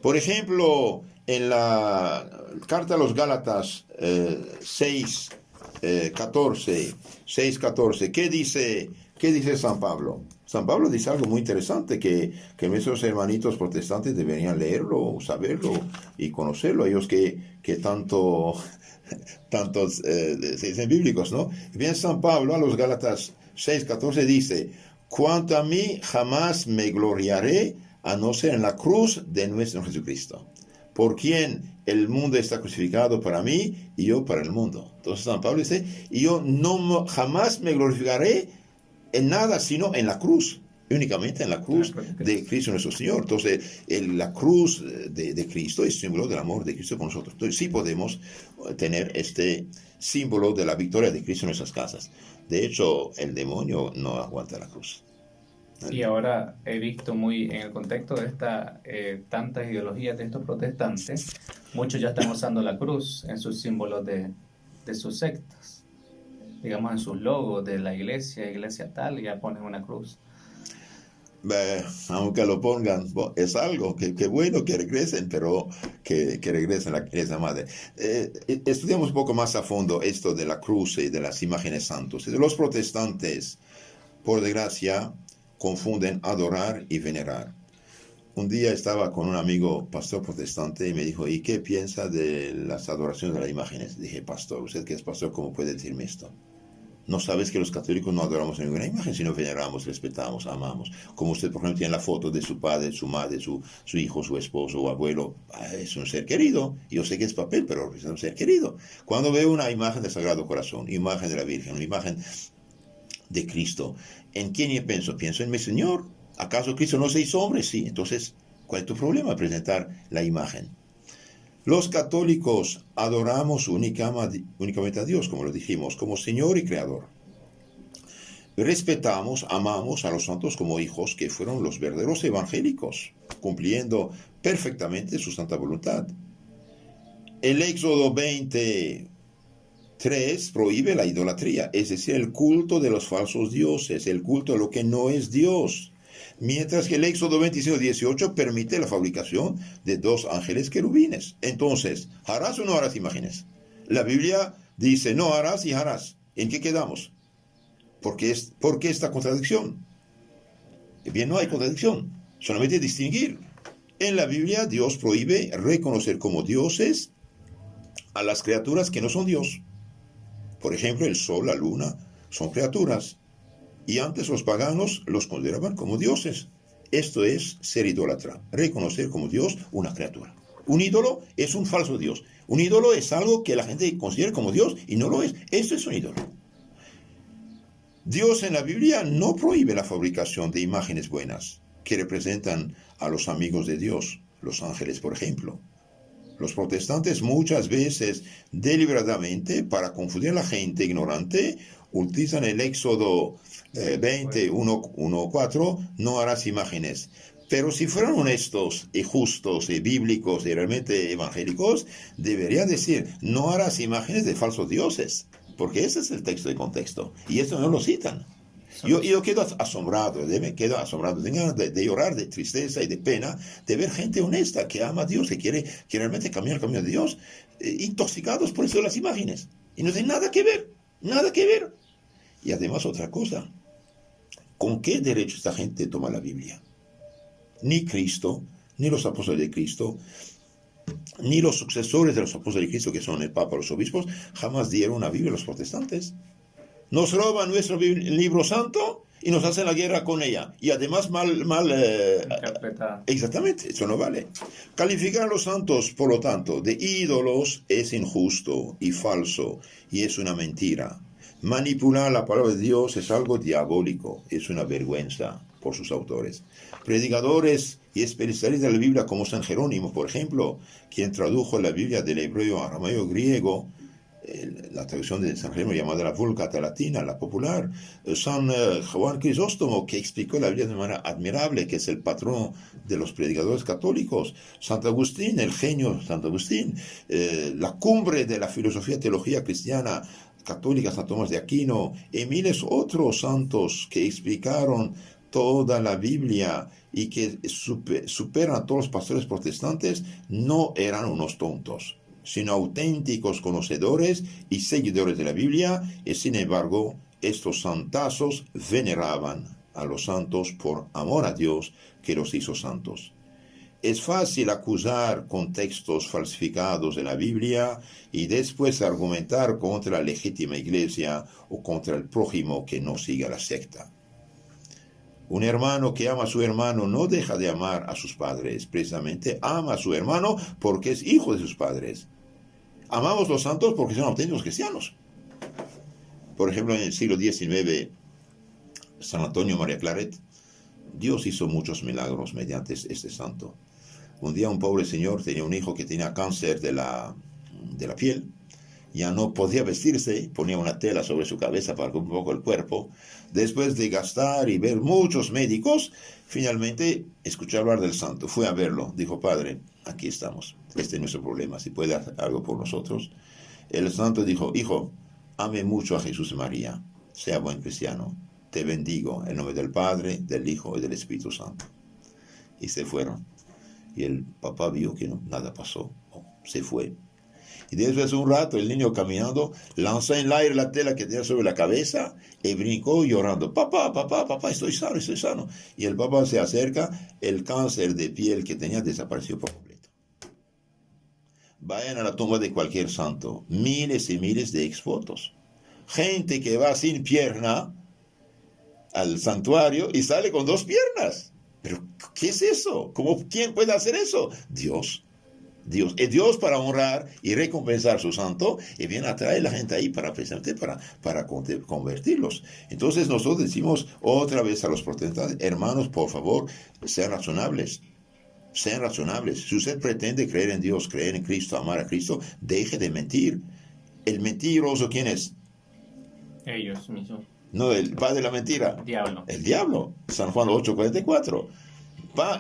Por ejemplo, en la carta a los Gálatas 6:14, ¿qué dice San Pablo? San Pablo dice algo muy interesante, que nuestros hermanitos protestantes deberían leerlo, saberlo y conocerlo, ellos que tantos se dicen bíblicos, ¿no? Bien, San Pablo a los Gálatas 6:14 dice: cuanto a mí, jamás me gloriaré a no ser en la cruz de nuestro Jesucristo, por quien el mundo está crucificado para mí y yo para el mundo. Entonces San Pablo dice, y yo jamás me glorificaré en nada sino en la cruz, únicamente en la cruz de Cristo nuestro Señor. Entonces la cruz de Cristo es símbolo del amor de Cristo con nosotros. Entonces sí podemos tener este símbolo de la victoria de Cristo en nuestras casas. De hecho, el demonio no aguanta la cruz. Y ahora he visto muy en el contexto de tantas ideologías de estos protestantes, muchos ya están usando la cruz en sus símbolos de sus sectas, digamos en sus logos de la iglesia tal, y ya ponen una cruz. Aunque lo pongan, es algo que bueno que regresen, pero que regresen a la iglesia madre. Estudiamos un poco más a fondo esto de la cruz y de las imágenes santas. Los protestantes, por desgracia, confunden adorar y venerar. Un día estaba con un amigo pastor protestante y me dijo, ¿y qué piensa de las adoraciones de las imágenes? Dije, pastor, usted que es pastor, ¿cómo puede decirme esto? ¿No sabes que los católicos no adoramos ninguna imagen, sino veneramos, respetamos, amamos? Como usted, por ejemplo, tiene la foto de su padre, su madre, su hijo, su esposo o abuelo. Es un ser querido. Yo sé que es papel, pero es un ser querido. Cuando veo una imagen del Sagrado Corazón, imagen de la Virgen, una imagen de Cristo, ¿en quién yo pienso? Pienso en mi Señor. ¿Acaso Cristo no se hizo hombre? Sí. Entonces, ¿cuál es tu problema? Presentar la imagen. Los católicos adoramos únicamente a Dios, como lo dijimos, como Señor y Creador. respetamos, amamos a los santos como hijos que fueron los verdaderos evangélicos, cumpliendo perfectamente su santa voluntad. El Éxodo 23 prohíbe la idolatría, es decir, el culto de los falsos dioses, el culto de lo que no es Dios. Mientras que el Éxodo 25:18 permite la fabricación de 2 ángeles querubines. Entonces, ¿harás o no harás imágenes? La Biblia dice, no harás y harás. ¿En qué quedamos? ¿Por qué esta contradicción? Bien, no hay contradicción, solamente distinguir. En la Biblia Dios prohíbe reconocer como dioses a las criaturas que no son Dios. Por ejemplo, el sol, la luna, son criaturas. Y antes los paganos los consideraban como dioses. Esto es ser idólatra, reconocer como Dios una criatura. Un ídolo es un falso Dios. Un ídolo es algo que la gente considera como Dios y no lo es. Esto es un ídolo. Dios en la Biblia no prohíbe la fabricación de imágenes buenas que representan a los amigos de Dios, los ángeles, por ejemplo. Los protestantes muchas veces, deliberadamente, para confundir a la gente ignorante, utilizan el Éxodo 21:4, no harás imágenes. Pero si fueran honestos y justos y bíblicos y realmente evangélicos, deberían decir, no harás imágenes de falsos dioses, porque ese es el texto de contexto, y esto no lo citan. Yo quedo asombrado, quedo asombrado, tengo ganas de llorar, de tristeza y de pena, de ver gente honesta que ama a Dios, que quiere realmente caminar el camino de Dios, intoxicados por eso de las imágenes. Y no tiene nada que ver, nada que ver. Y además otra cosa, ¿con qué derecho esta gente toma la Biblia? Ni Cristo, ni los apóstoles de Cristo, ni los sucesores de los apóstoles de Cristo, que son el Papa, los obispos, jamás dieron una Biblia a los protestantes. Nos roban nuestro libro santo y nos hacen la guerra con ella. Y además mal interpretada. Exactamente, eso no vale. Calificar a los santos, por lo tanto, de ídolos es injusto y falso y es una mentira. Manipular la palabra de Dios es algo diabólico, es una vergüenza por sus autores. Predicadores y especialistas de la Biblia como San Jerónimo, por ejemplo, quien tradujo la Biblia del hebreo, arameo, griego, la traducción de San Jerónimo llamada la Vulgata Latina, la popular, San Juan Crisóstomo, que explicó la Biblia de manera admirable, que es el patrón de los predicadores católicos, Santo Agustín, el genio Santo Agustín, la cumbre de la filosofía y teología cristiana católica, San Tomás de Aquino, y miles otros santos que explicaron toda la Biblia y que superan a todos los pastores protestantes, no eran unos tontos, sino auténticos conocedores y seguidores de la Biblia, y sin embargo, estos santazos veneraban a los santos por amor a Dios que los hizo santos. Es fácil acusar con textos falsificados de la Biblia y después argumentar contra la legítima iglesia o contra el prójimo que no siga la secta. Un hermano que ama a su hermano no deja de amar a sus padres, precisamente ama a su hermano porque es hijo de sus padres. Amamos los santos porque son auténticos cristianos. Por ejemplo, en el siglo XIX, San Antonio María Claret, Dios hizo muchos milagros mediante este santo. Un día un pobre señor tenía un hijo que tenía cáncer de la piel, ya no podía vestirse, ponía una tela sobre su cabeza para cubrir un poco el cuerpo. Después de gastar y ver muchos médicos, finalmente escuché hablar del santo, fue a verlo, dijo: Padre, aquí estamos, este es nuestro problema, si puede hacer algo por nosotros. El santo dijo: Hijo, ame mucho a Jesús y María, sea buen cristiano, te bendigo en nombre del Padre, del Hijo y del Espíritu Santo. Y se fueron. Y el papá vio que nada pasó, se fue. Y después de un rato el niño caminando lanzó en el aire la tela que tenía sobre la cabeza y brincó llorando: papá, papá, papá, estoy sano, estoy sano. Y el papá se acerca, el cáncer de piel que tenía desapareció por completo. Vayan a la tumba de cualquier santo, miles y miles de exfotos. Gente que va sin pierna al santuario y sale con 2 piernas. ¿Pero qué es eso? ¿Quién puede hacer eso? Dios. Es Dios para honrar y recompensar a su santo, y viene a traer a la gente ahí precisamente para convertirlos. Entonces nosotros decimos otra vez a los protestantes: hermanos, por favor, sean razonables. Sean razonables. Si usted pretende creer en Dios, creer en Cristo, amar a Cristo, deje de mentir. ¿El mentiroso quién es? Ellos mismos. No, el padre de la mentira. Diablo. El diablo. San Juan 8:44.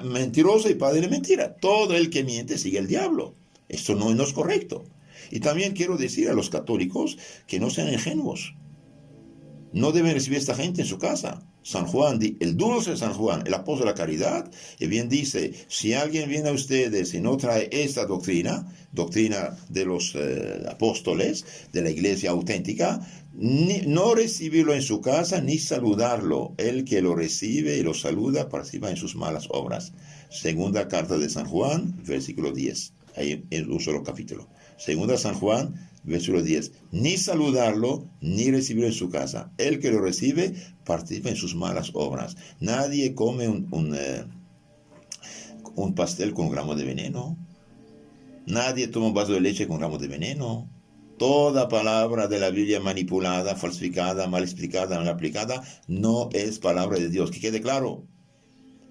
Mentiroso y padre de mentira. Todo el que miente sigue el diablo. Esto no es correcto. Y también quiero decir a los católicos que no sean ingenuos. No deben recibir a esta gente en su casa. San Juan, el dulce San Juan, el apóstol de la caridad, y bien dice, si alguien viene a ustedes y no trae esta doctrina de los apóstoles, de la iglesia auténtica, no recibirlo en su casa ni saludarlo. El que lo recibe y lo saluda participa en sus malas obras. Segunda carta de San Juan, versículo 10. Ahí es un solo capítulo. Segunda San Juan, versículo 10. Ni saludarlo, ni recibirlo en su casa. El que lo recibe, participa en sus malas obras. Nadie come un pastel con un gramo de veneno. Nadie toma un vaso de leche con gramos de veneno. Toda palabra de la Biblia manipulada, falsificada, mal explicada, mal aplicada, no es palabra de Dios. Que quede claro.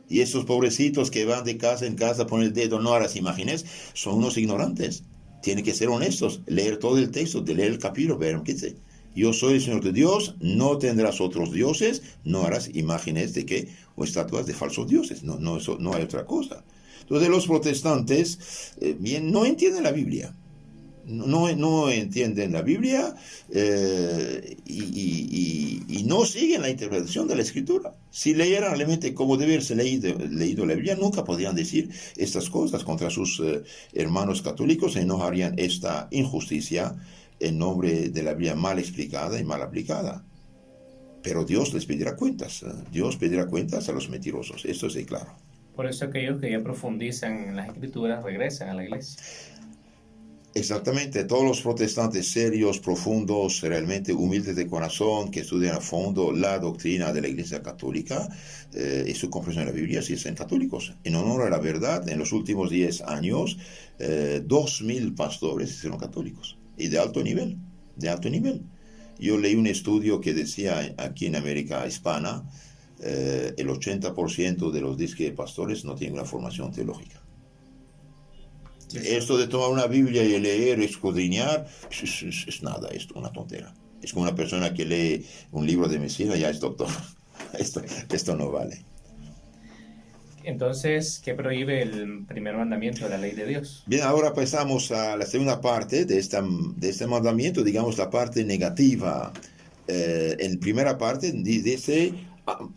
Y esos pobrecitos que van de casa en casa, ponen el dedo, no harás imágenes, son unos ignorantes. Tienen que ser honestos, leer todo el texto, de leer el capítulo, ver qué dice. Yo soy el Señor tu Dios, no tendrás otros dioses, no harás imágenes de qué, o estatuas de falsos dioses. No hay otra cosa. Entonces los protestantes bien no entienden la Biblia. No entienden la Biblia y no siguen la interpretación de la Escritura. Si leyeran realmente como debe haberse leído la Biblia, nunca podrían decir estas cosas contra sus hermanos católicos y no harían esta injusticia en nombre de la Biblia mal explicada y mal aplicada. Pero Dios les pedirá cuentas. Dios pedirá cuentas a los mentirosos. Esto es claro. Por eso aquellos que ya profundizan en las Escrituras regresan a la iglesia. Exactamente, todos los protestantes serios, profundos, realmente humildes de corazón, que estudian a fondo la doctrina de la Iglesia Católica y su comprensión de la Biblia, sí son católicos. En honor a la verdad, en los últimos 10 años, 2.000 pastores fueron católicos y de alto nivel, Yo leí un estudio que decía aquí en América Hispana, el 80% de los disque pastores no tienen una formación teológica. Esto de tomar una Biblia y leer, escudriñar, es nada, es una tontera. Es como una persona que lee un libro de medicina, ya es doctor. Esto no vale. Entonces, ¿qué prohíbe el primer mandamiento de la ley de Dios? Bien, ahora pasamos a la segunda parte de este mandamiento, digamos la parte negativa. En primera parte dice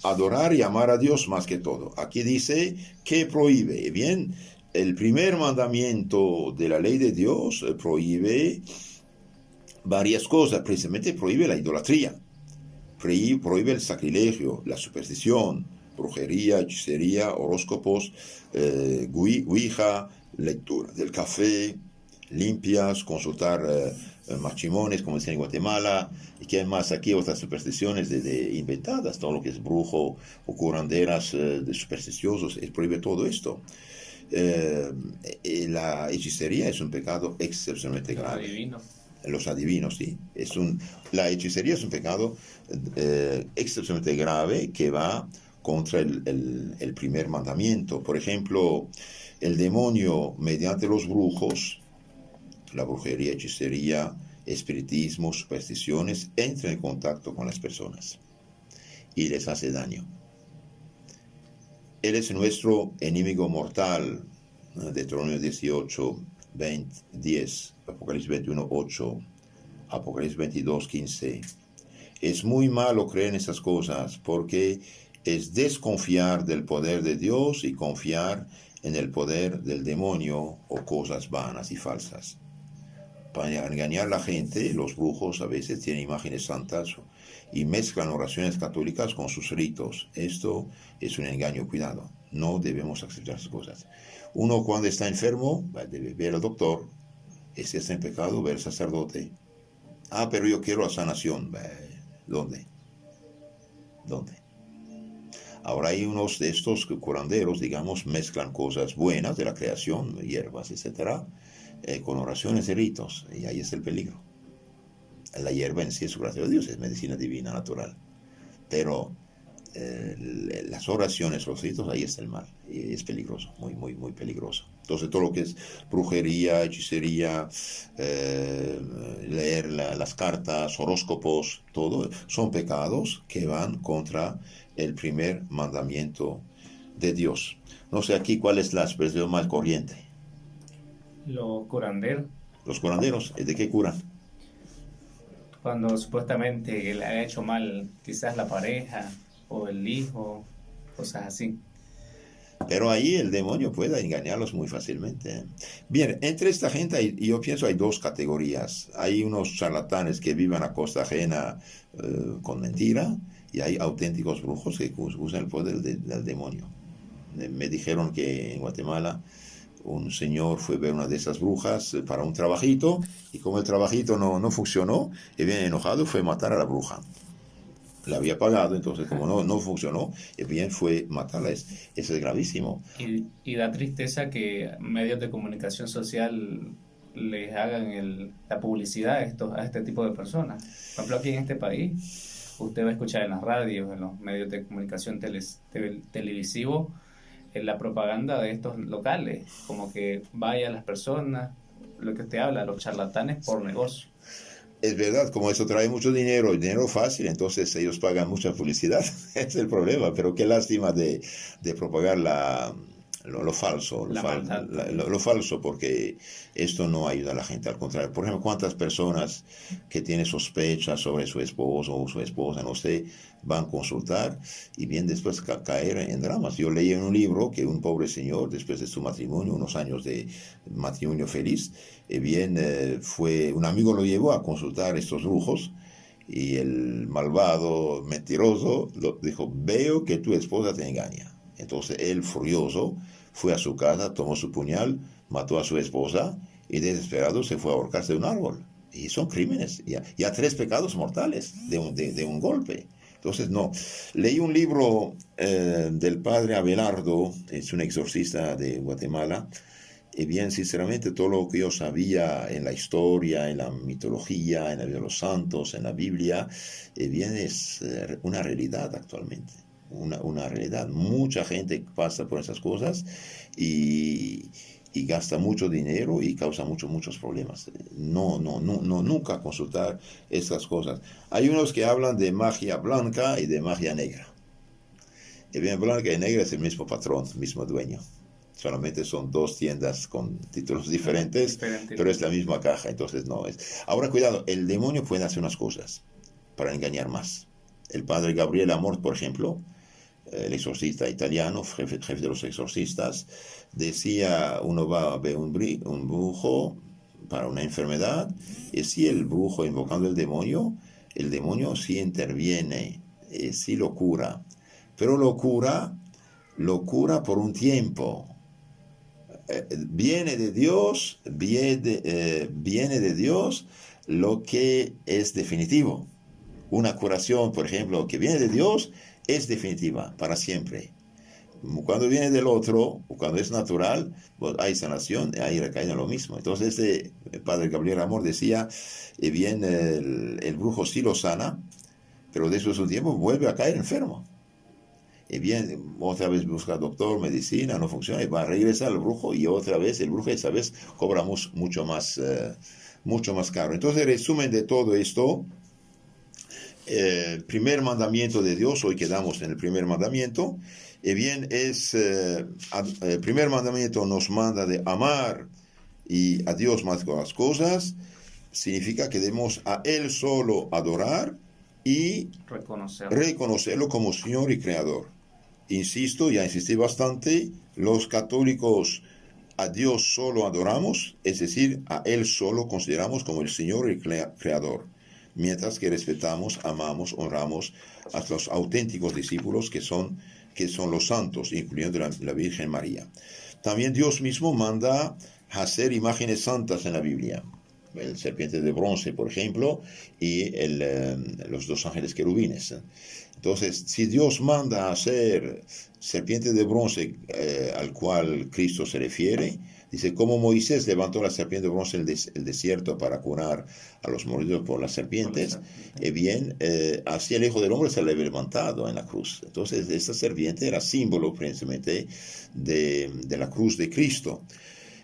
adorar y amar a Dios más que todo. Aquí dice que prohíbe. Bien, el primer mandamiento de la ley de Dios prohíbe varias cosas, precisamente prohíbe la idolatría, prohíbe el sacrilegio, la superstición, brujería, hechicería, horóscopos, ouija, lectura del café, limpias, consultar machimones, como decían en Guatemala, y que hay más aquí, otras supersticiones inventadas, todo lo que es brujo o curanderas de supersticiosos, prohíbe todo esto. La hechicería es un pecado excepcionalmente grave. Los adivinos, sí. La hechicería es un pecado excepcionalmente grave que va contra el primer mandamiento. Por ejemplo, el demonio, mediante los brujos, la brujería, hechicería, espiritismo, supersticiones, entra en contacto con las personas y les hace daño. Él es nuestro enemigo mortal. Deuteronomio 18, 10, Apocalipsis 21, 8, Apocalipsis 22, 15. Es muy malo creer en esas cosas porque es desconfiar del poder de Dios y confiar en el poder del demonio o cosas vanas y falsas. Para engañar a la gente, los brujos a veces tienen imágenes santas y mezclan oraciones católicas con sus ritos. Esto es un engaño, cuidado. No debemos aceptar esas cosas. Uno cuando está enfermo debe ver al doctor. Si está en pecado, ver al sacerdote. Pero yo quiero la sanación. ¿Dónde? Ahora hay unos de estos curanderos, digamos, mezclan cosas buenas de la creación, hierbas, etcétera, con oraciones y ritos. Y ahí es el peligro. La hierba en sí es gracia de Dios, es medicina divina, natural. Pero las oraciones, los ritos, ahí está el mal. Y es peligroso, muy, muy, muy peligroso. Entonces todo lo que es brujería, hechicería, leer las cartas, horóscopos, todo, son pecados que van contra el primer mandamiento de Dios. No sé aquí cuál es la expresión más corriente. Los curanderos, Los curanderos, ¿de qué curan? cuando supuestamente le ha hecho mal quizás la pareja o el hijo, cosas así. Pero ahí el demonio puede engañarlos muy fácilmente. Bien, entre esta gente yo pienso hay dos categorías. Hay unos charlatanes que viven a costa ajena con mentira y hay auténticos brujos que usan el poder del demonio. Me dijeron que en Guatemala un señor fue a ver una de esas brujas para un trabajito y como el trabajito no funcionó, y bien enojado fue a matar a la bruja. La había pagado, entonces como no funcionó, bien fue matarla. Eso es gravísimo. Y da tristeza que medios de comunicación social les hagan la publicidad a este tipo de personas. Por ejemplo, aquí en este país, usted va a escuchar en las radios, en los medios de comunicación televisivos, en la propaganda de estos locales, como que vaya a las personas, lo que usted habla, los charlatanes por negocio. Es verdad, como eso trae mucho dinero fácil, entonces ellos pagan mucha publicidad, es el problema, pero qué lástima de propagar lo falso, lo falso, porque esto no ayuda a la gente, al contrario. Por ejemplo, ¿cuántas personas que tienen sospechas sobre su esposo o su esposa, no sé, van a consultar y bien después caer en dramas? Yo leí en un libro que un pobre señor, después de su matrimonio, unos años de matrimonio feliz, fue, un amigo lo llevó a consultar estos brujos y el malvado, mentiroso, dijo, veo que tu esposa te engaña. Entonces él, furioso, fue a su casa, tomó su puñal, mató a su esposa y desesperado se fue a ahorcarse de un árbol. Y son crímenes, ya 3 pecados mortales de un golpe. Entonces, no. Leí un libro del padre Abelardo, es un exorcista de Guatemala, y bien, sinceramente, todo lo que yo sabía en la historia, en la mitología, en la vida de los santos, en la Biblia, bien, es una realidad actualmente. Una realidad. Mucha gente pasa por esas cosas y gasta mucho dinero y causa muchos problemas. Nunca consultar estas cosas. Hay unos que hablan de magia blanca y de magia negra. Y bien, blanca y negra es el mismo patrón, mismo dueño. Solamente son 2 tiendas con títulos diferentes, pero es la misma caja, entonces no es. Ahora, cuidado, el demonio puede hacer unas cosas para engañar más. El padre Gabriel Amort, por ejemplo, el exorcista italiano, jefe de los exorcistas, decía, uno va a ver un brujo para una enfermedad, y si el brujo invocando el demonio sí interviene, sí lo cura, pero lo cura por un tiempo. Viene de Dios lo que es definitivo. Una curación, por ejemplo, que viene de Dios es definitiva, para siempre. Cuando viene del otro, o cuando es natural, pues hay sanación, ahí recae en lo mismo. Entonces, el padre Gabriel Amor decía, bien, el brujo sí lo sana, pero después de un tiempo vuelve a caer enfermo. Y bien, otra vez busca doctor, medicina, no funciona, y va a regresar al brujo, y otra vez el brujo esa vez cobra mucho más caro. Entonces, el resumen de todo esto, el primer mandamiento de Dios, hoy quedamos en el primer mandamiento, y bien, el primer mandamiento nos manda de amar y a Dios más que a las cosas, significa que debemos a Él solo adorar y reconocerlo como Señor y Creador. Insisto, ya insistí bastante, los católicos a Dios solo adoramos, es decir, a Él solo consideramos como el Señor y Creador, mientras que respetamos, amamos, honramos a los auténticos discípulos que son los santos, incluyendo la Virgen María. También Dios mismo manda hacer imágenes santas en la Biblia. El serpiente de bronce, por ejemplo, y los 2 ángeles querubines. Entonces, si Dios manda a hacer serpiente de bronce al cual Cristo se refiere, Dice, como Moisés levantó la serpiente de bronce en el desierto para curar a los mordidos por las serpientes, así el Hijo del Hombre se le había levantado en la cruz. Entonces, esta serpiente era símbolo precisamente de la cruz de Cristo.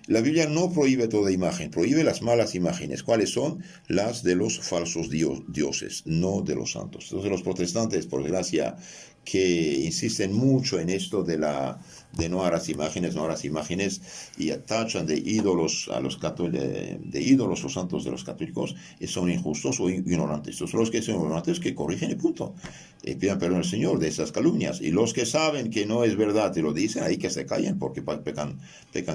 La Biblia no prohíbe toda imagen, prohíbe las malas imágenes. ¿Cuáles son? Las de los falsos dioses, no de los santos. Entonces los protestantes, por desgracia, que insisten mucho en esto de no harás imágenes, y tachan de ídolos de ídolos los santos de los católicos, y son injustos o ignorantes. Entonces los que son ignorantes que corrigen y punto. Pidan perdón al Señor de esas calumnias. Y los que saben que no es verdad y lo dicen, ahí que se callen porque pecan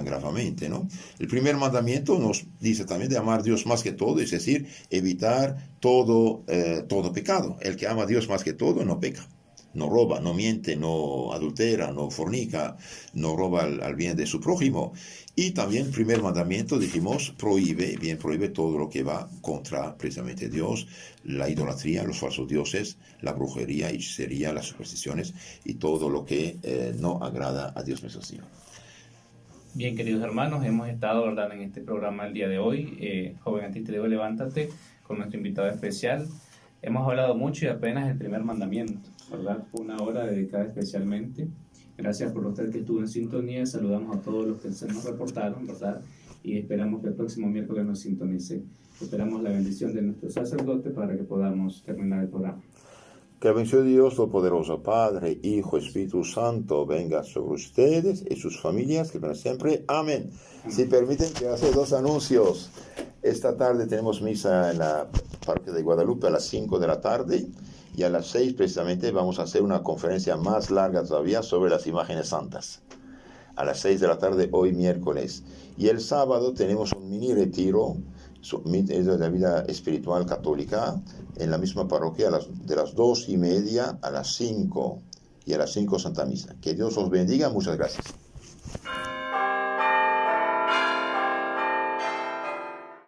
gravemente, ¿no? El primer mandamiento nos dice también de amar a Dios más que todo, es decir, evitar todo pecado. El que ama a Dios más que todo no peca. No roba, no miente, no adultera, no fornica, no roba al bien de su prójimo. Y también el primer mandamiento, dijimos, prohíbe todo lo que va contra precisamente Dios, la idolatría, los falsos dioses, la brujería, hechicería, las supersticiones y todo lo que no agrada a Dios nuestro Señor. Bien, queridos hermanos, hemos estado, ¿verdad?, en este programa el día de hoy, Joven Antiteo, levántate, con nuestro invitado especial. Hemos hablado mucho y apenas el primer mandamiento, ¿verdad? Fue una hora dedicada especialmente. Gracias por usted que estuvo en sintonía. Saludamos a todos los que se nos reportaron, ¿verdad? Y esperamos que el próximo miércoles nos sintonice. Esperamos la bendición de nuestro sacerdote para que podamos terminar el programa. Que la bendición de Dios Todopoderoso, Padre, Hijo, Espíritu Santo, venga sobre ustedes y sus familias, que para siempre. Amén. Si permiten que haga 2 anuncios. Esta tarde tenemos misa en la parroquia de Guadalupe a las 5 de la tarde y a las 6 precisamente vamos a hacer una conferencia más larga todavía sobre las imágenes santas. A las 6 de la tarde hoy miércoles. Y el sábado tenemos un mini retiro de la vida espiritual católica en la misma parroquia de las 2:30 a las 5 y a las 5 Santa Misa. Que Dios os bendiga. Muchas gracias.